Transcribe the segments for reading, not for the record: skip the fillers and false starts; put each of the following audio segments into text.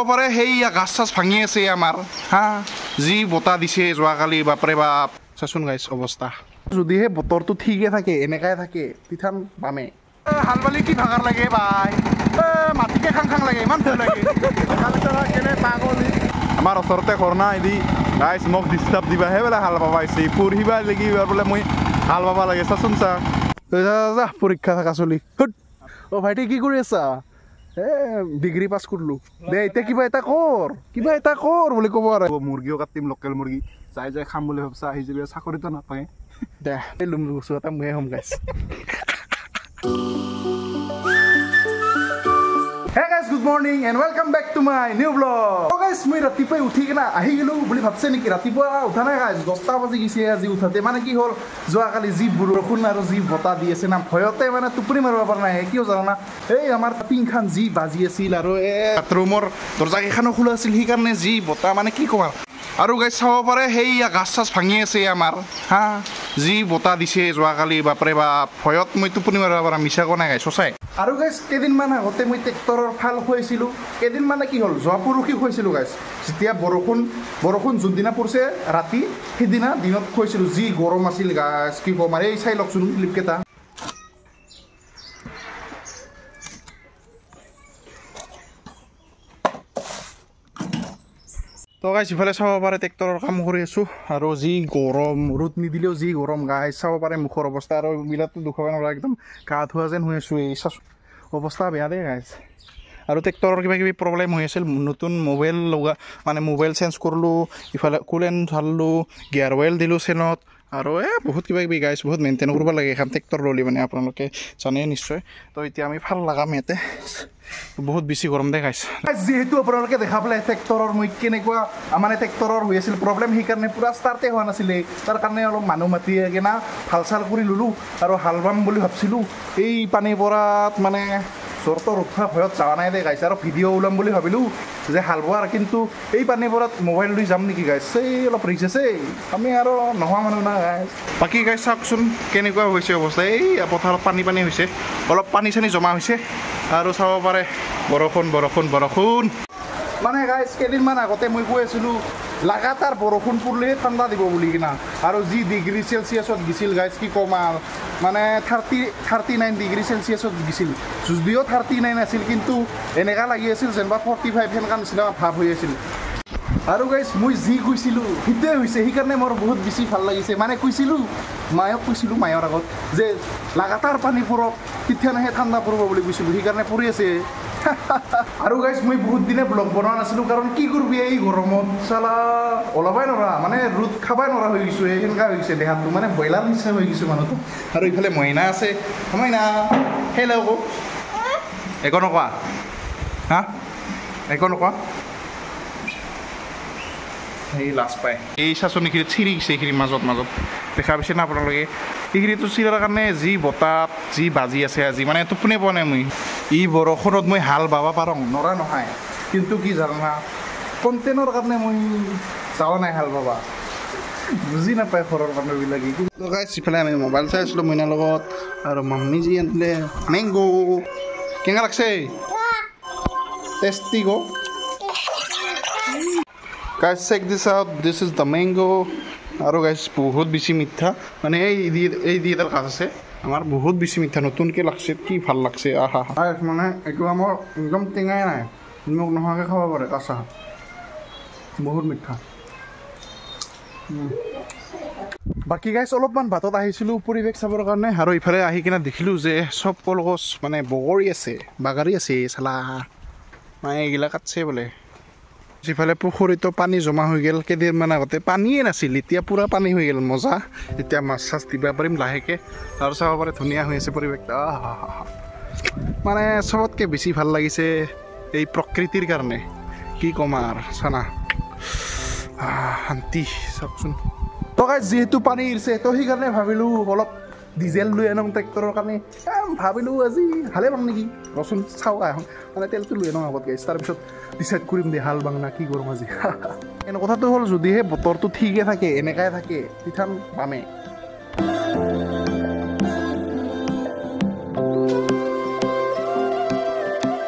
পাৰে সেই গাছ চাছ ভাঙি আছে আমাৰ হা যি বতাহ দিছে যোৱাকালি বাপৰে বাপ চাচোন গাইছ অৱস্থা যদিহে বতৰটো ঠিকে থাকে এনেকাই থাকে তিথান পামে হাল বালি কি ভাঙাৰ লাগে বাই মাটিকে খাং খাং লাগে ইমান ভয় লাগে কেনে পাগলি আমাৰ ওচৰতে ঘৰ না এদি গাইছ মোক ডিষ্টাৰ্ব দিবাহে বোলে হাল বাবা আহিছে পঢ়িবা লাগি বোলে মই হাল বাবা লাগে চাচোন চা যা পৰীক্ষা থকা চলি অ ভাইটি কি কৰি আছা ডিগ্ৰী পাছ কৰিলো দে এতিয়া কিবা এটা কৰ বুলি ক'ব আৰু মুৰ্গীও কাটিম লোকেল মুৰ্গী যাই যাই খাম বুলি ভাবছা আহি যাবি চাকৰিটো নাপায় দে লুম গুচো এটা ময়ে হ'ম গাইছ Hey guys, good morning and welcome back to my new vlog. So guys, মই ৰাতিপুৱা উঠি কিনা আহি গলো বুলি ভাবছে নেকি ৰাতিপুৱা উঠা নাই guys 10টা বাজি গৈছে আজি উঠাতে মানে কি হ'ল যোৱাকালি যি বৰষুণ আৰু যি বতাহ দি আছে না ভয়তে মানে টোপনি মাৰিব পৰা নাই কিয় জানা না এই আমাৰ টিংখান যি বাজি আছিল আৰু বাথৰুমৰ দৰ্জাকেইখনো খোলা আছিল সেইকাৰণে যি বতাহ মানে কি ক'ম আৰু গাইছ চাব পাৰে সেই গাছ চাছ ভাঙি আছে আমাৰ হা যি বতাহ দিছে যোৱাকালি বাপৰে বাপ ভয়ত মই টোপনি মাৰিব পৰা মিছা কোৱা নাই গাইছ সঁচাই আৰু গাইছ কেইদিনমান আগতে মই ট্ৰেক্টৰৰ ফাল খুৱাইছিলোঁ কেইদিন মানে কি হ'ল যোৱা পৰহি খুৱাইছিলোঁ গাইছ যেতিয়া বৰষুণ যোনদিনা পৰিছে ৰাতি সেইদিনা দিনত খুৱাইছিলোঁ যি গৰম আছিল গাইছ কি ক'ম আৰু এই চাই লওকচোন ক্লিপকেইটা তো গাইছ ইফালে চাব পাৰে ট্ৰেক্টৰৰ কাম কৰি আছোঁ আৰু যি গৰম ৰ'দ নিদিলেও যি গৰম গাইছ চাব পাৰে মুখৰ অৱস্থা আৰু বিলাতটো দুখাব নোৱাৰা একদম গা ধোৱা যেন হৈ আছোঁ এই চাচোন অৱস্থা বেয়া দেই গাইছ আৰু ট্ৰেক্টৰৰ কিবা কিবি প্ৰব্লেম হৈ আছিল নতুন মোবাইল লগা মানে মোবাইল চেঞ্জ কৰিলোঁ ইফালে কুলেণ্ট ঢালিলোঁ গিয়াৰ অইল দিলোঁ চেনত আৰু বহুত কিবা কিবি গাইছ বহুত মেইনটেইন কৰিব লাগে এখন ট্ৰেক্টৰ ল'লি মানে আপোনালোকে জানে নিশ্চয় তো এতিয়া আমি ভাল লগাম ইয়াতে বহুত বেছি গৰম দে গাইছ যিহেতু আপোনালোকে দেখা পালে ট্ৰেক্টৰৰ মই কেনেকুৱা মানে ট্ৰেক্টৰৰ হৈ আছিল প্ৰব্লেম সেইকাৰণে পূৰা ষ্টাৰ্টে হোৱা নাছিলে তাৰ কাৰণে অলপ মানুহ মাতি কিনা ভাল চাল কৰি ল'লোঁ আৰু হাল বাম বুলি ভাবছিলোঁ এই পানীৰ পৰাত মানে চৰ্তৰ উঠা ভয়ত যোৱা নাই দে গাইছ আৰু ভিডিঅ' ওলাম বুলি ভাবিলোঁ যে হাল বোৱাৰ কিন্তু এই পানীৰ পৰাত মোবাইল লৈ যাম নেকি গাইছ এই অলপ ৰিক্স আছে আমি আৰু নোহোৱা মানুহ না গাইছ বাকী গাইছ চাওকচোন কেনেকুৱা হৈছে অৱস্থা এই পথাৰত পানী হৈছে অলপ পানী চানী জমা হৈছে আৰু চাব পাৰে বৰষুণ মানে গাইছ কেইদিনমান আগতে মই কৈ আছিলোঁ লাগাতাৰ বৰষুণ পৰিলেহে ঠাণ্ডা দিব বুলি কিনা আৰু যি ডিগ্ৰী চেলচিয়াছত গিছিল গাইছ কি ক'ম আৰু মানে 39 ডিগ্ৰী চেলচিয়াছত গিছিল যদিও 39 আছিল কিন্তু এনেকুৱা লাগি আছিল যেনিবা 45 সেনেকুৱা নিচিনা ভাৱ হৈ আছিল আৰু গাইছ মই যি কৈছিলোঁ সেইটোৱে হৈছে সেইকাৰণে মোৰ বহুত বেছি ভাল লাগিছে মানে কৈছিলোঁ মায়ৰ আগত যে লাগাতাৰ পানী পৰক তেতিয়াহে ঠাণ্ডা পৰিব বুলি কৈছিলোঁ সেইকাৰণে পৰি আছে আৰু গাইছ মই বহুত দিনে ব্লগ বনোৱা নাছিলোঁ কাৰণ কি কৰিবি এই গৰমত চালা ওলাবই নোৱাৰা মানে ৰ'দ খাবই নোৱাৰা হৈ গৈছোঁ সেনেকুৱা হৈ গৈছে দেহাটো মানে ব্ৰইলাৰ নিচিনা হৈ গৈছোঁ মানুহটো আৰু ইফালে মইনা আছে মইনা হেল্ল' আকৌ একো নকোৱা হা একো নকোৱা সেই লাজ পায় এই চাচোন এইখিনি চিৰি গৈছে এইখিনি মাজত দেখা পাইছে না আপোনালোকে এইখিনিতো চিৰাৰ কাৰণে যি বতাহ যি বাজি আছে আজি মানে টোপনি পোৱা নাই মই এই বৰষুণত মই হাল বাব পাৰোঁ নৰা নহয় কিন্তু কি জানা কণ্টেনৰ কাৰণে মই যোৱা নাই হাল বাবা বুজি নাপায় ঘৰৰ মানুহবিলাকে কিন্তু গাইছ ইফালে আমি মোবাইল চাই আছিলোঁ মইনাৰ লগত আৰু মাম্মী যি আনিলে মেংগ' কেনেকুৱা লাগছে টেষ্টি গ' Guys, check this out. This is the mango. আৰু গাইছ বহুত বেছি মিঠা মানে এই এডাল গাছ আছে আমাৰ বহুত বেছি মিঠা নতুনকৈ লাগছে কি ভাল লাগছে আহা মানে এইটো আমাৰ একদম টেঙাই নাই নিমখ নোহোৱাকৈ খাব পাৰে কাঁচা বহুত মিঠা বাকী গাইছ অলপমান বাটত আহিছিলোঁ পৰিৱেশ চাবৰ কাৰণে আৰু ইফালে আহি কিনে দেখিলোঁ যে চব কলগছ মানে বাগৰি আছে চালা মানে এইগিলা কাটছে বোলে যিফালে পুখুৰীতো পানী জমা হৈ গ'ল কেইদিনমান আগতে পানীয়ে নাছিল এতিয়া পূৰা পানী হৈ গ'ল মজা এতিয়া মাছ চাছ দিব পাৰিম লাহেকৈ আৰু চাব পাৰে ধুনীয়া হৈ আছে পৰিৱেশটো মানে চবতকৈ বেছি ভাল লাগিছে এই প্ৰকৃতিৰ কাৰণে কি ক'ম আৰু চানা শান্তি চাওকচোন তো গাইছ যিহেতু পানী এৰিছে তো সেইকাৰণে ভাবিলোঁ অলপ ডিজেল লৈ আনক ট্ৰেক্টৰৰ কাৰণে ভাবিলোঁ আজি ভালে পাম নেকি ৰচোন চাওঁ আহোঁ মানে তেলটো লৈ আনক আগত গাইছ তাৰপিছত ডিচাইড কৰিম দে হাল বাং না কি কৰোঁ আজি এনে কথাটো হ'ল যদিহে বতৰটো ঠিকে থাকে এনেকাই থাকে তিথান পামে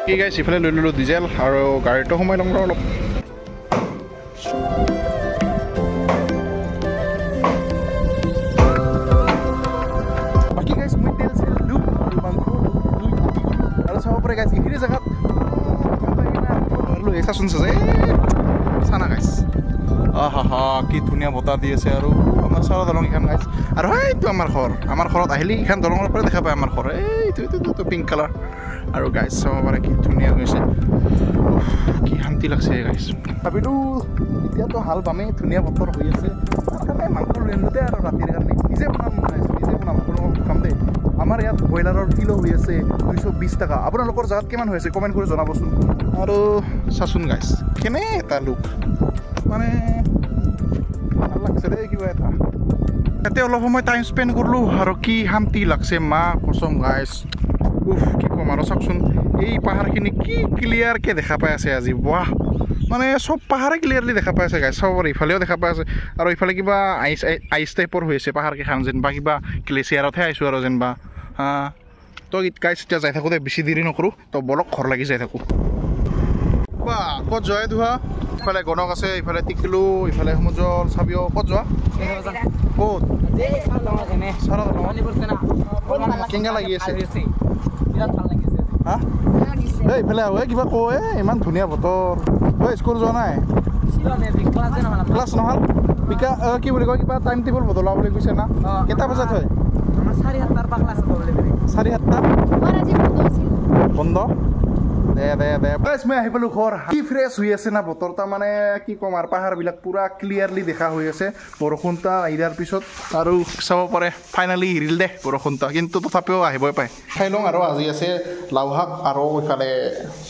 কি গাইছ ইফালে লৈ ল'লোঁ ডিজেল আৰু গাড়ীটো সোমাই ল'ম অলপ বাকী গাইছ মই তেল চেল দিওঁ আৰু মাংস আৰু চাব পাৰে গাইছ এইখিনি জেগাত লৈ চাচোন চাচে চানা গাইছ হা কি ধুনীয়া বতাহ দি আছে আৰু আমাৰ চাৰা দলং এইখন গাইছ আৰু এইটো আমাৰ ঘৰত আহিলে এইখন দলঙৰ পৰা দেখা পায় আমাৰ ঘৰ এইটো পিংক কালাৰ আৰু গাইছ চাব পাৰে কি ধুনীয়া হৈছে কি শান্তি লাগছে গাইছ ভাবিলোঁ এতিয়াতো হাল বামেই ধুনীয়া বতৰ হৈ আছে তাৰকাৰণে মাংস লৈ আনোতে আৰু ৰাতিৰ কাৰণে নিজে বনাম আপোনালোকক খাম দেই আমাৰ ইয়াত ব্ৰইলাৰৰ কিলো হৈ আছে 220 টকা আপোনালোকৰ জেগাত কিমান হৈ আছে কমেণ্ট কৰি জনাবচোন আৰু চাচোন গাইছ কেনে এটা লুক মানে ভাল লাগছে দেই কিবা এটা ইয়াতে অলপ সময় টাইম স্পেণ্ড কৰিলোঁ আৰু কি শান্তি লাগছে মা কচম গাইছ কি ক'ম আৰু চাওকচোন এই পাহাৰখিনি কি ক্লিয়াৰকৈ দেখা পাই আছে আজি বাহ মানে চব পাহাৰে ক্লিয়াৰলি দেখা পাই আছে গাইছ চাব পাৰে ইফালেও দেখা পাই আছে আৰু ইফালে কিবা আইচ টাইপৰ হৈ আছে পাহাৰকেইখন যেনিবা কিবা গ্লেচিয়াৰতহে আহিছোঁ আৰু যেনিবা তো গাইছ এতিয়া যাই থাকোঁ দে বেছি দেৰি নকৰোঁ তো বলক ঘৰ লাগি যাই থাকোঁ বা ক'ত যোৱাই ধোৱা ইফালে গণক আছে ইফালে টিকিলো ইফালে সমুজল চাবিও ক'ত যোৱা ক'ত কেনেকৈ লাগি আছে হা এই ইফালে আহো কিবা কয় ইমান ধুনীয়া বতৰ ঐ স্কুল যোৱা নাই ক্লাছ নহ'ল বিকা কি বুলি কয় কিবা টাইম টেবুল বদলোৱা বুলি কৈছে না কেইটা বজাত হয় 7:30 বন্ধ দে মই আহি পালোঁ ঘৰ কি ফ্ৰেছ হৈ আছে না বতৰ তাৰমানে কি ক'ম আৰু পাহাৰবিলাক পূৰা ক্লিয়াৰলি দেখা হৈ আছে বৰষুণটা আহি দিয়াৰ পিছত আৰু চাব পাৰে ফাইনেলি এৰিল দে বৰষুণটা কিন্তু তথাপিও আহিবই পায় খাই লওঁ আৰু আজি আছে লাও শাক আৰু ইফালে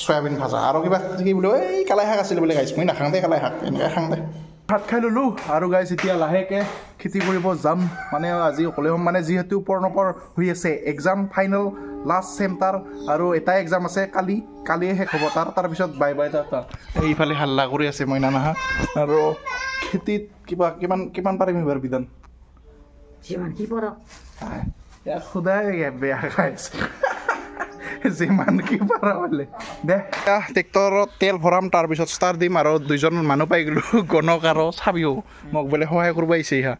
চয়াবিন ভাজা আৰু কিবা কি বুলি এই কালাই শাক আছিল বুলি গাইছ মই নাখাওঁ দে কালাই শাক এনেকৈ খাওঁ দে ভাত খাই ল'লোঁ আৰু গাইছ এতিয়া লাহেকৈ খেতি কৰিব যাম মানে আজি অকলে হ'ম মানে যিহেতু পৰ্ণপৰ হৈ আছে এক্সাম ফাইনেল লাষ্ট চেণ্টাৰ আৰু এটাই এক্সাম আছে কালিয়ে শেষ হ'ব তাৰপিছত বাই তাৰ এইফালে হাল্লা কৰি আছে মই নাহা আৰু খেতিত কিমান পাৰিম এইবাৰ বিধান সদায় বেয়া খাইছে যিমান কি পাৰা বোলে দে ট্ৰেক্টৰত তেল ভৰাম তাৰপিছত ষ্টাৰ্ট দিম আৰু দুইজন মানুহ পাই গ'লোঁ গণক আৰু চাবিও মোক বোলে সহায় কৰিব আহিছে হা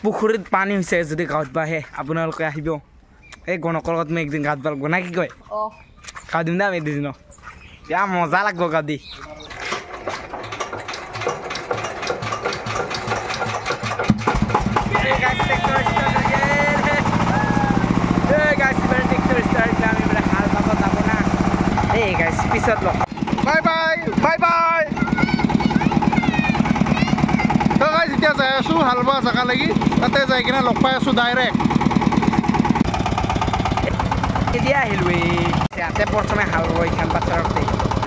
পুখুৰীত পানী হৈছে যদি গাঁৱত বাঢ়ে আপোনালোকে আহিব এই গণকৰ লগত মই একদিন গাঁত বাল গণা কি কয় গাঁও দিম দে আমি দুদিনক এতিয়া মজা লাগিব গাঁও দি পিছত লগ বাই তো গাইছ এতিয়া যাই আছোঁ হাল বোৱা জেগা লাগি তাতে যাই কিনে লগ পাই আছোঁ ডাইৰেক্ট এতিয়া আহিলোঁ ইয়াতে প্ৰথমে হাল বাই এইখন পাথৰতে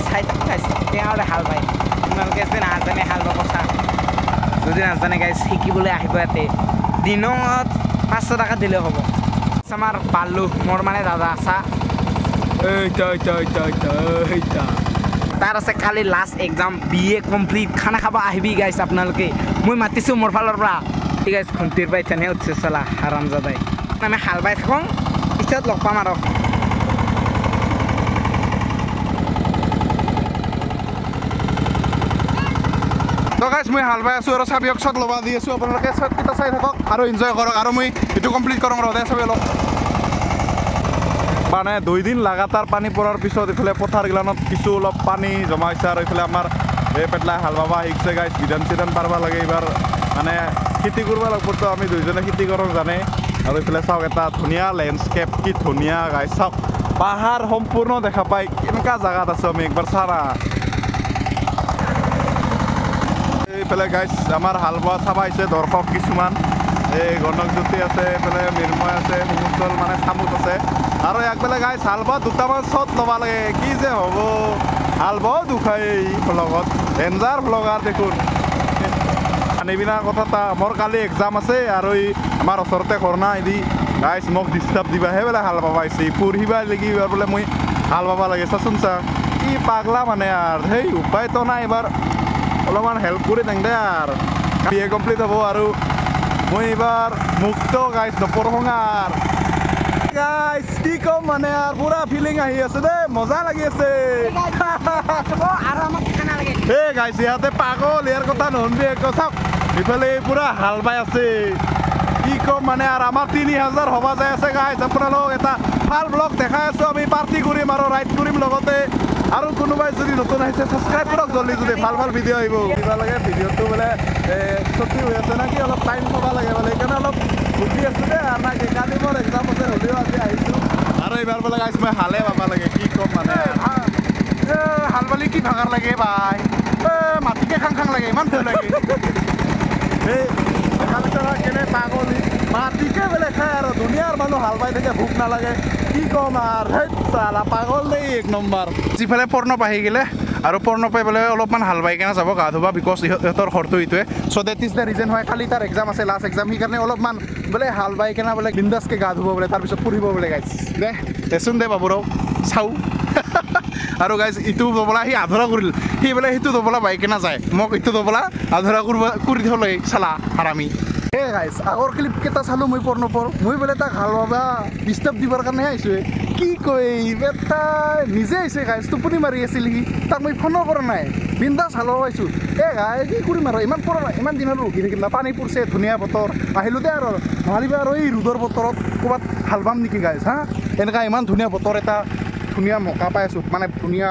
চাই তেওঁলে হাল বাই আপোনালোকে যদি নাজানে হাল বাব চা যদি নাজানে গাইছ শিকিবলৈ আহিব ইয়াতে দিনত 500 টকা দিলেও হ'ব আমাৰ পালোঁ মোৰ মানে দাদা চা তাৰ আছে কালি লাষ্ট এক্সাম BA কমপ্লিট খানা খাব আহিবি গাইছ আপোনালোকে মই মাতিছোঁ মোৰ ফালৰ পৰা ঠিক আছে খুন্তিৰ পাই তেনেহে উঠিছে চালা হাৰামজাদাই আমি হাল বাই থাকোঁ পিছত লগ পাম আৰু তো গাইছ মই হাল বাই আছোঁ আৰু চাবিয়ক শ্বট ল'বা দি আছোঁ আপোনালোকে শ্বটকেইটা চাই থাকক আৰু এনজয় কৰক আৰু মই এইটো কমপ্লিট কৰোঁ ৰ'দে চাবি অলপ মানে 2 দিন লাগাতাৰ পানী পৰাৰ পিছত ইফালে পথাৰগিলানত কিছু অলপ পানী জমা হৈছে আৰু ইফালে আমাৰ এই পেটলাই হাল বাবা শিকছে গাইছ বিধান পাৰবা লাগে এইবাৰ মানে খেতি কৰিব লাগিবতো আমি দুইজনে খেতি কৰোঁ জানে আৰু ইফালে চাওক এটা ধুনীয়া লেণ্ডস্কেপ কি ধুনীয়া গাইছ চাওক পাহাৰ সম্পূৰ্ণ দেখা পায় কেনেকুৱা জেগাত আছোঁ আমি একবাৰ চাৰা এইফালে গাইছ আমাৰ হাল বোৱা চাব আহিছে দৰ্শক কিছুমান এই গণকজ্যোতি আছে এইফালে মিৰ্ময় আছে সমুচল মানে চামুচ আছে আৰু একবেলা গাইছ হাল বোৱা দুটামান শ্বট ল'ব লাগে কি যে হ'ব হাল বোৱাও দুখাই ভ্লগত ডেঞ্জাৰ ভ্লগাৰ দেখোন আনিবিনা কথা এটা মোৰ কালি এক্সাম আছে আৰু এই আমাৰ ওচৰতে ঘৰ না এদি গাইছ মোক ডিষ্টাৰ্ব দিবা সেইবেলা হাল বাবা আহিছে পঢ়িবা লাগি বোলে মই হাল বাবা লাগে চাচোন চা কি পাগলা মানে আৰু সেই উপায়তো নাই এইবাৰ অলপমান হেল্প কৰি দেং দে আৰু BA কমপ্লিট হ'ব আৰু মই এইবাৰ মুক্ত গাইছ নপঢ়োঁ আৰু গাইছ কি কম মানে আৰু পুৰা ফিলিং আহি আছে দেই মজা লাগি আছে এই গাইছ ইয়াতে পাগল ইয়াৰ কথা নহ'বি একো চাওক ইফালে পুৰা হাল বাই আছে কি কম মানে আৰু আমাৰ 3000 হবা যাই আছে গাইছ আপোনালোক এটা ভাল ব্লগ দেখাই আছো আমি পাৰ্টি কৰিম আৰু ৰাইড কৰিম লগতে আৰু কোনোবাই যদি নতুন আহিছে ছাবস্ক্ৰাইব কৰক জলদি যদি ভাল ভাল ভিডিঅ' আহিব কিবা লাগে ভিডিঅ'টো বোলে ছুটি হৈ আছে নাকি অলপ টাইম থ'ব লাগে বোলে সেইকাৰণে অলপ বুদ্ধি আছোঁ দেই আৰু নাই কালি মোৰ এক্সাম আছে হ'লেও আজি আহিছোঁ আৰু এইবাৰ বোলে গাইছ মই হালে পাবা লাগে কি ক'ম মানে হাল বালি কি ভাঙাৰ লাগে বাই মাটিকে খাং খাং লাগে ইমান ভয় লাগে এই কেনে পাগলি মাটিকে বোলে খায় আৰু ধুনীয়াৰ মানুহ হাল বাই থাকে ভোক নালাগে কি ক'ম আৰু চালা পাগল দেই 1 নম্বৰ যিফালে পৰ্ণৱ আহি গ'লে আৰু পৰ্ণৱে বোলে অলপমান হাল বাই কেনে যাব গা ধুবা বিকজ সিহঁতৰ ঘৰটো এইটোৱে চ' দেট ইজ দ্য ৰিজন হয় কালি তাৰ এক্সাম আছে লাষ্ট এক্সাম সেইকাৰণে অলপমান বোলে হাল বাই কেনে বোলে বিন্দাছকৈ গা ধুব বোলে তাৰপিছত ফুৰিব বোলে গাইছ দেচোন দে বাবুৰক চাওঁ আৰু গাইছ ইটো দবলা সি আধৰা কৰিল সি বোলে সেইটো দবলা বাই কেনে যায় মোক ইটো দবলা আধৰা কৰি থ'লে চালা হাৰামি এই গাইছ আগৰ ক্লিপকেইটা চালোঁ মই পৰ্ণৱৰ মই বোলে তাক হাল বাবা ডিষ্টাৰ্ব দিবৰ কাৰণেহে আহিছোঁ কি কয় বেটাই নিজে আহিছে গাইছ টোপনি মাৰি আছিল সি তাক মই ফোনো কৰা নাই বিন্দাছ হাল বাবাইছোঁ এই গাই কি কৰিম আৰু ইমান দিন আৰু ৰখি থাকিম না পানী পৰিছে ধুনীয়া বতৰ আহিলোঁ দে আৰু নহ'লে আৰু এই ৰ'দৰ বতৰত ক'ৰবাত হাল বাম নেকি গাইছ হা এনেকুৱা ইমান ধুনীয়া বতৰ এটা ধুনীয়া মকা পাই আছোঁ মানে ধুনীয়া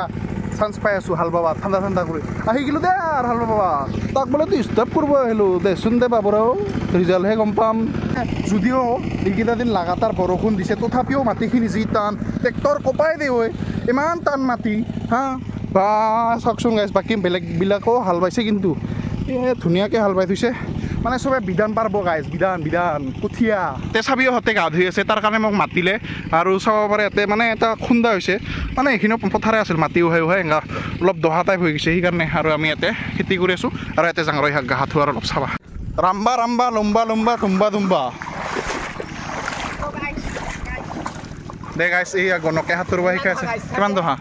চান্স পাই আছোঁ হাল বাবা ঠাণ্ডা ঠাণ্ডা কৰি আহি গ'লোঁ দে আৰু হাল বাবা তাক বোলে ডিষ্টাৰ্ব কৰিব আহিলোঁ দেচোন দে বাবুৰাও ৰিজাল্টহে গম পাম যদিও এইকেইটা দিন লাগাতাৰ বৰষুণ দিছে তথাপিও মাটিখিনি যি টান ট্ৰেক্টৰ কপাই দিয়ে ঐ ইমান টান মাটি হা বা চাওকচোন গাইছ বাকী বেলেগবিলাকো হাল বাইছে কিন্তু ধুনীয়াকৈ হাল বাই থৈছে মানে চবে বিধান পাৰিব গাইছ বিধান কঠীয়া তে চাবিহঁতে গা ধুই আছে তাৰ কাৰণে মোক মাতিলে আৰু চাব পাৰে ইয়াতে মানে এটা খুন্দা হৈছে মানে এইখিনি পথাৰে আছিল মাটি উহাই এনেকুৱা অলপ দহা টাইপ হৈ গৈছে সেইকাৰণে আৰু আমি ইয়াতে খেতি কৰি আছোঁ আৰু ইয়াতে জাংৰৈ শাক গা ধোৱাৰ অলপ চাবা ৰাম্বা লম্বা তুম্বা দে গাইছ এই গণকে সাঁতুৰিব শিকাই আছে কিমান দহা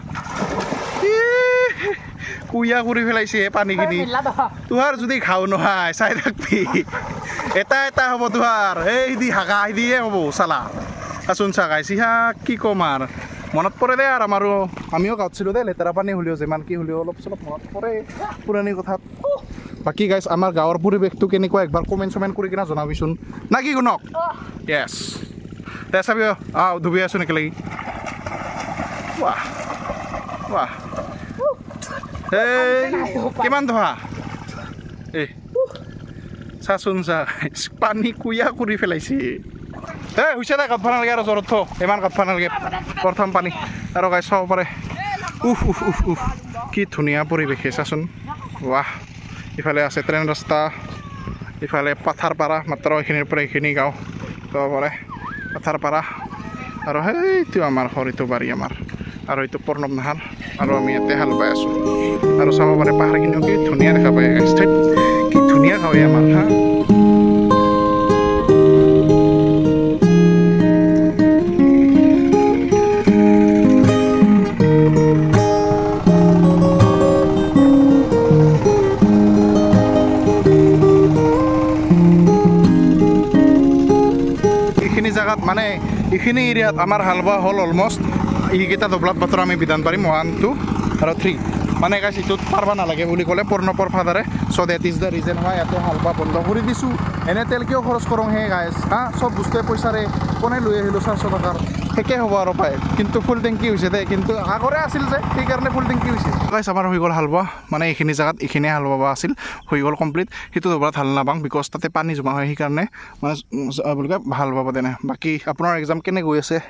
কুইয়া কৰি পেলাইছে পানীখিনি তোহাৰ যদি খাওঁ নহয় চাই থাকবি এটা হ'ব তোহাৰ এই দি হাগা দিয়ে হ'ব চালা আচোন চা গাইছ ইহাক কি ক'ম আৰু মনত পৰে দে আৰু আমাৰো আমিও গাঁৱতছিলোঁ দে লেতেৰা পানী হ'লেও যিমান কি হ'লেও অলপ চলপ মনত পৰে পুৰণি কথাত বাকী গাইছ আমাৰ গাঁৱৰ পৰিৱেশটো কেনেকুৱা একবাৰ কমেণ্ট কৰি কিনে জনাবিচোন না কি গুণক য়েছ দে চাবি ধুবি আছোঁ একেলগে ৱাহ এই কিমান ধৰা এই চাচোন চা পানী কুইয়া কৰি পেলাইছে এই হৈছে দে কাটব নালাগে আৰু জ্বৰত ইমান কাটব নালাগে প্ৰথম পানী আৰু গাই চাব পাৰে কি ধুনীয়া পৰিৱেশে চাচোন ৱাহ ইফালে আছে ট্ৰেইন ৰাস্তা ইফালে পাথাৰপাৰা মাত্ৰ এইখিনিৰ পৰা এইখিনি গাঁও চাব পাৰে পাথাৰপাৰা আৰু সেইটো আমাৰ ঘৰটো বাৰী আমাৰ আৰু এইটো পৰ্ণৱ নাহাৰ আৰু আমি ইয়াতে হাল বাই আছোঁ আৰু চাব পাৰে পাহাৰখিনিও কি ধুনীয়া দেখা পায় কি ধুনীয়া গাঁৱে আমাৰ হা এইখিনি জেগাত মানে এইখিনি এৰিয়াত আমাৰ হাল বোৱা হ'ল অলমষ্ট এইকেইটা দবলাত মাত্ৰ আমি বিধান পাৰিম 1 2 আৰু 3 মানে গাইছ এইটোত পাৰব নালাগে বুলি ক'লে পৰ্ণৱৰ ফাদাৰে চ' দেট ইজ দ্য ৰিজন হয় ইয়াতে হাল বোৱা বন্ধ কৰি দিছোঁ এনে তেল কিয় খৰচ কৰোঁ হে গাইছ হা চব বস্তুৱে পইচাৰে কোনে লৈ আহিলোঁ 400 টকাৰ সেকে হ'ব আৰু পায় কিন্তু ফুল টেংকি হৈছে দে কিন্তু আগৰে আছিল যে সেইকাৰণে ফুল টেংকি হৈছে গাইছ আমাৰ হৈ গ'ল হাল বোৱা মানে এইখিনি জেগাত এইখিনি হাল বোৱা আছিল হৈ গ'ল কমপ্লিট সেইটো দবলাত হাল নাপাওঁ বিকজ তাতে পানী জমা হয় সেইকাৰণে মানে বুলি কয় ভাল পাব তেনে বাকী আপোনাৰ এক্সাম কেনে গৈ আছে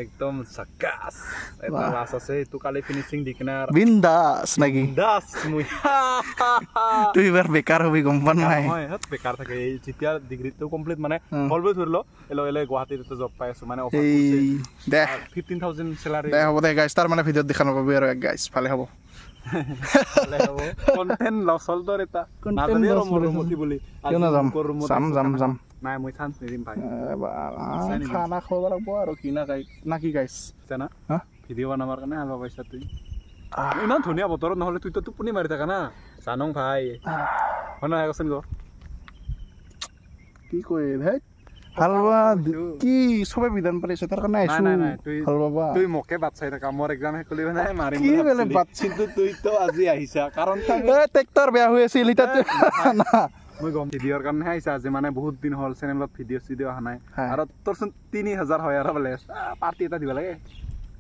একদম সাকাস এটা ক্লাস আছে তো কালি ফিনিশিং দিকনার বিন্দাস নাকি বিন্দাস মুই তুই এবার বেকার হবি কোম্পানি নাই হয় হত বেকার থাকে এই জিতিয়া ডিগ্রি তো কমপ্লিট মানে অলবে ধরলো এলে গুৱাহাটীত তো জব পাই আছো মানে অফার করছে দে 15000 স্যালারি দে হ'ব দে গাইস তার মানে ভিডিও দেখানো পাবি আৰু গাইস ভালে হ'ব কন্টেন্ট লসল দৰ এটা নাজানি আৰু মৰমতি বুলি কিয় না যাম নাই মই চান্স নিদিম ভাই খানা খাব লাগিব আৰু কি না কি গাইছ জানা ভিডিও বনাবৰ কাৰণে আলবা পইচা তুই ইমান ধুনীয়া বতৰত নহ'লে তুই তো টোপনি মাৰি থাকা না জানং ভাই শুনা একচোন গো কি কয় ভাই হাল বোৱা কি চবে বিধান পাৰিছে তাৰ কাৰণে আহিছো হাল বাবা তুই মোকে বাট চাই থাকা মোৰ এক্সাম শেষ কৰিলে নাই মাৰিম কি বেলে বাট কিন্তু তুই তো আজি আহিছা কাৰণ ট্ৰেক্টৰ বেয়া হৈ আছিল এতিয়া না মই গম ভিডিঅ'ৰ কাৰণে আহিছা আজি মানে বহুত দিন হ'ল চেনেলত ভিডিঅ' অহা নাই আৰু তোৰচোন 3000 হয় আৰু বোলে পাৰ্টি এটা দিব লাগে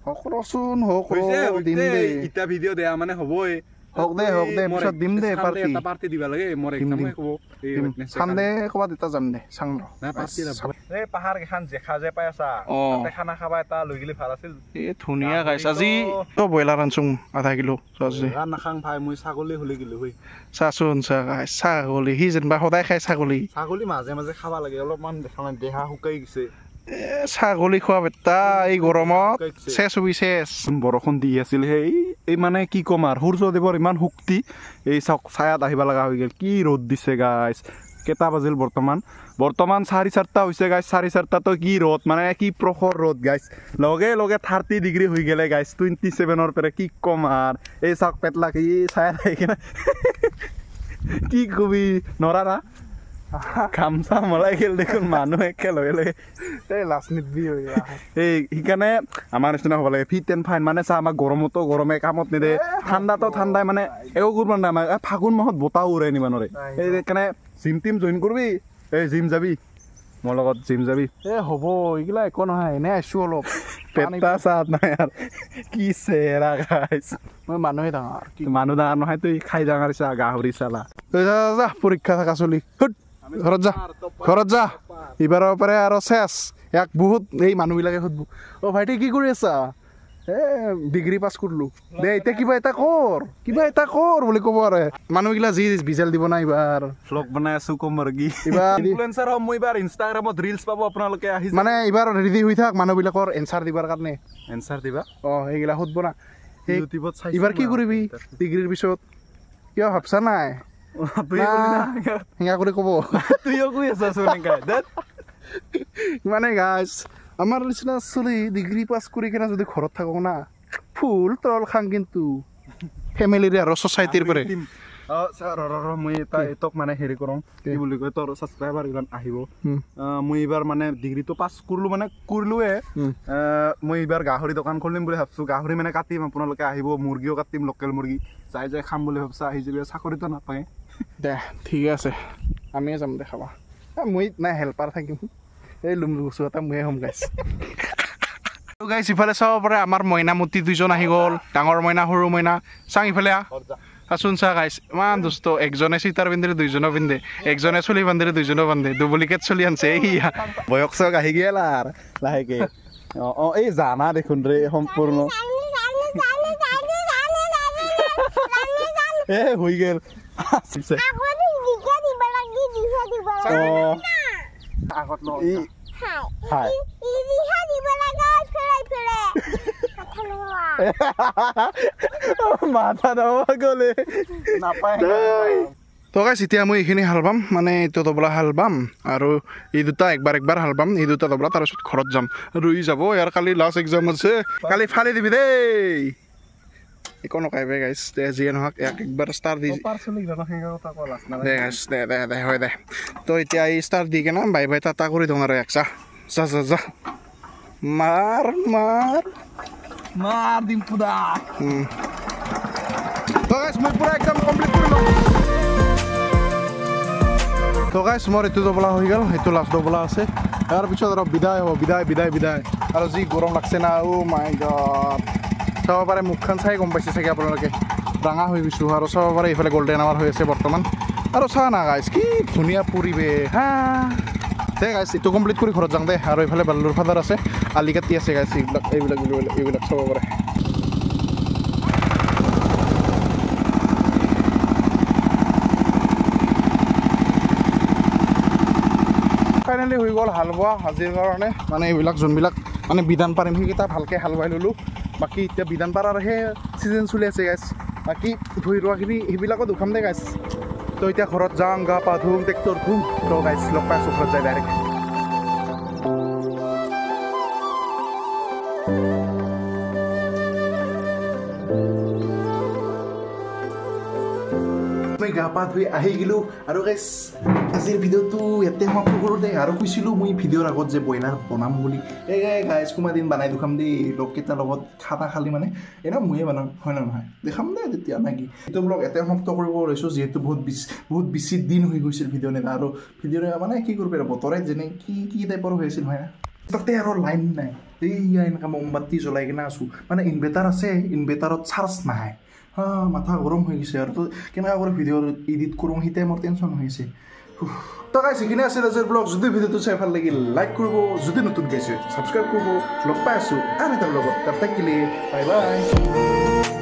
হকৰচোন হক দিম দে ইটা ভিডিঅ' দিয়া মানে হ'বই হক দে পিছত দিম দে পাৰ্টি দিব লাগে মোৰ এক্সাম শেষ হ'ব সান্দে ক'বাত এটা যাম দে চাং না পাৰ্টি এই পাহাৰ কেখান জেখা যে পাই আছা তাতে খানা খাবা এটা লৈ গলি ভাল আছিল এই ধুনীয়া গাইছ আজি তো ব্ৰইলাৰ আনছুং আধা কিলো চাচি গান নাখাং ভাই মই ছাগলী হলি গিলো হৈ চাচোন ছাগলী সি যেনিবা সদায় খাই ছাগলী মাজে মাজে খাবা লাগে অলপমান দেখা নাই দেহা শুকাই গৈছে ছাগলী খোৱা বেটা এই গৰমত চেচ হবি চেচ বৰষুণ দি আছিল সেই এই মানে কি ক'ম আৰু সূৰ্যদেৱৰ ইমান শক্তি এই চাওক ছায়াত আহিব লগা হৈ গ'ল কি ৰ'দ দিছে গাইছ কেইটা বাজিল বৰ্তমান 4:30 হৈছে গাইছ 4:30 কি ৰ'দ মানে কি প্ৰখৰ ৰ'দ গাইছ লগে লগে 30 ডিগ্ৰী হৈ গ'লে গাইছ 27 পৰা কি ক'ম আৰু এই চাওক পেটলা কি ছায়াত আহি কিনে কি কবি নৰা না খামচা মলাই গেল দেখোন মানুহ একে লগে লগে এই লাজনীতি হৈ এই সেইকাৰণে আমাৰ নিচিনা হ'ব লাগে ফিট এণ্ড ফাইন মানে চা আমাক গৰমতো গৰমে কামত নিদে ঠাণ্ডাতো ঠাণ্ডাই মানে একো কৰিব নাই আমাক ফাগুন মাহত বতাহ উৰাই নিব নোৱাৰে এই সেইকাৰণে জিম টিম জইন কৰিবি এই জিম যাবি মোৰ লগত জিম যাবি হ'ব এইগিলা একো নহয় এনে আছো অলপ পেটা চাত নাই আৰু কি চেহেৰা গাইছ মই মানুহে ডাঙৰ মানুহ ডাঙৰ নহয় তুই খাই ডাঙৰ চা গাহৰি চালা যা পৰীক্ষা থকা চলি ঘৰত যা এইবাৰৰ পৰা আৰু চেচ ইয়াক বহুত এই মানুহবিলাকে সুধব ভাইটি কি কৰি আছা ডিগ্ৰী পাছ কৰিলো দে এতিয়া কিবা এটা কৰ বুলি ক'ব আৰু মানুহগিলা যি ভিজেল দিব না এইবাৰ ভ্লগ বনাই আছো কম আৰু কি ইনফ্লুৱেঞ্চাৰ হ'ম মই এইবাৰ ইনষ্টাগ্ৰামত ৰিলছ পাব আপোনালোকে আহি মানে এইবাৰ ৰেডি হৈ থাক মানুহবিলাকৰ এনচাৰ দিবৰ কাৰণে এনচাৰ দিবা সেইগিলা সুধব না ইউটিউবত চাই এইবাৰ কি কৰিবি ডিগ্ৰীৰ পিছত কিয় ভাবছা নাই সেয়া কৰি ক'ব তুইও কৈ আছা মানে গাইছ আমাৰ নিচিনা চলি ডিগ্ৰী পাছ কৰি কিনে যদি ঘৰত থাকক না ফুল তল খাং কিন্তু ফেমিলিৰে আৰু ছ'চাইটিৰ পৰা মই এতক মানে হেৰি কৰোঁ কি বুলি কয় তোৰ ছাবস্ক্ৰাইবাৰ ইমান আহিব মই এইবাৰ মানে ডিগ্ৰীটো পাছ কৰিলোঁ মানে কৰিলোৱে মই এইবাৰ গাহৰি দোকান খুলিম বুলি ভাবছোঁ গাহৰি মানে কাটিম আপোনালোকে আহিব মুৰ্গীও কাটিম লোকেল মুৰ্গী যাই খাম বুলি ভাবছা আহি যাবি চাকৰিটো নাপায় দে ঠিকে আছে আমিয়ে যাম দে খাবা মই নাই হেল্পাৰ থাকিম এই লুম গুচু এটা ময়ে হ'ম গাইছ গাইছ ইফালে চাব পাৰে আমাৰ মইনামতী দুইজন আহি গ'ল ডাঙৰ মইনা সৰু মইনা চাং ইফালে আছোন চা গাইছ ইমান দুষ্ট একজনে চিটাৰ পিন্ধে দুইজনে পিন্ধে একজনে চলি বান্ধে দুইজনে বান্ধে ডুপ্লিকেট চলি আনছে এইয়া বয়স চক আহি গেল আৰু লাহেকে এই জানা দেখোন ৰে সম্পূৰ্ণ হৈ গেল মাথা দাবা গ'লে নাপায় তো গাইছ এতিয়া মই এইখিনি হাল বাম মানে এইটো তবলা হাল বাম আৰু এই দুটা একবাৰ হাল বাম এই দুটা তবলা তাৰপিছত ঘৰত যাম ৰুই যাব ইয়াৰ কালি লাষ্ট এক্সাম আছে কালি ফালি দিবি দেই একো নকাইবে গাইছ দে যিয়ে নহওক ইয়াক একবাৰ ষ্টাৰ দি দে গাইছ দে হয় দে তো এতিয়া এই ষ্টাৰ দি কেনে বাই বাই টাটা কৰি দিওঁ আৰু এক যা মাৰ দিম পুৰা তো গাইছ মই পুৰা একদম কমপ্লিট কৰি লওঁ তো গাইছ মোৰ এইটো দবলা হৈ গ'ল সেইটো লাষ্ট দবলা আছে ইয়াৰ পিছত আৰু বিদায় হ'ব বিদায় আৰু যি গৰম লাগছে না মাই গড চাব পাৰে মুখখন চাই গম পাইছে চাগে আপোনালোকে ৰঙা হৈ গৈছোঁ আৰু চাব পাৰে এইফালে গল্ডেন আৱাৰ হৈ আছে বৰ্তমান আৰু চা না গাইছ কি ধুনীয়া পৰিৱেশ হা দে গাইছ এইটো কমপ্লিট কৰি ঘৰত যাওঁ দে আৰু এইফালে বাল্লুৰ ফাদাৰ আছে আলি কাটি আছে গাইছ এইবিলাক চাব পাৰে ফাইনেলি হৈ গ'ল হাল বোৱা আজিৰ কাৰণে মানে এইবিলাক যোনবিলাক মানে বিধান পাৰিম সেইকেইটা ভালকৈ হাল বাই ল'লোঁ বাকী এতিয়া বিধান পাৰাৰহে ছিজন চলি আছে গাইছ বাকী ধুই ৰোৱাখিনি সেইবিলাকো দুখাম দে গাইছ তো এতিয়া ঘৰত যাওঁ গা পা ধুম ট্ৰেক্টৰ ধুম তো গাইছ লগ পাই আছোঁ ঘৰত যায় ডাইৰেক্ট মই গা পা ধুই আহি গ'লোঁ আৰু গাইছ আজিৰ ভিডিঅ'টো ইয়াতে সমাপ্ত কৰোঁ দে আৰু কৈছিলোঁ মই ভিডিঅ'ৰ আগত যে ব্ৰইলাৰ বনাম বুলি এই গাইজ কোনোবা দিন বনাই দেখাম দেই লগকেইটাৰ লগত খানা খালি মানে এনেও ময়ে বনাম হয় নে নহয় দেখাম দে তেতিয়া নাকি এইটো ব্লগ ইয়াতে সমাপ্ত কৰিব লৈছোঁ যিহেতু বহুত বেছি দিন হৈ গৈছিল ভিডিঅ' নেতা আৰু ভিডিঅ'ৰ মানে কি কৰিব আৰু বতৰে যেনে কি টাইপৰ হৈ আছিল হয় না তাতে আৰু লাইন নাই এইয়া এনেকুৱা মমবাতি জ্বলাই কিনে আছোঁ মানে ইনভাৰ্টাৰ আছে ইনভাৰ্টাৰত চাৰ্জ নাই মাথা গৰম হৈ গৈছে আৰু কেনেকুৱা কৰি ভিডিঅ' এডিট কৰোঁ সেইটাই মোৰ টেনশ্যন হৈ আছে তো গাইছ সেইখিনি আছিল আজিৰ ব্লগ যদি ভিডিঅ'টো চাই ভাল লাগিল লাইক কৰিব যদি নতুন গাইছে ছাবস্ক্ৰাইব কৰিব লগ পাই আছোঁ আন এটাৰ লগত তাত থাকিলে বাই বাই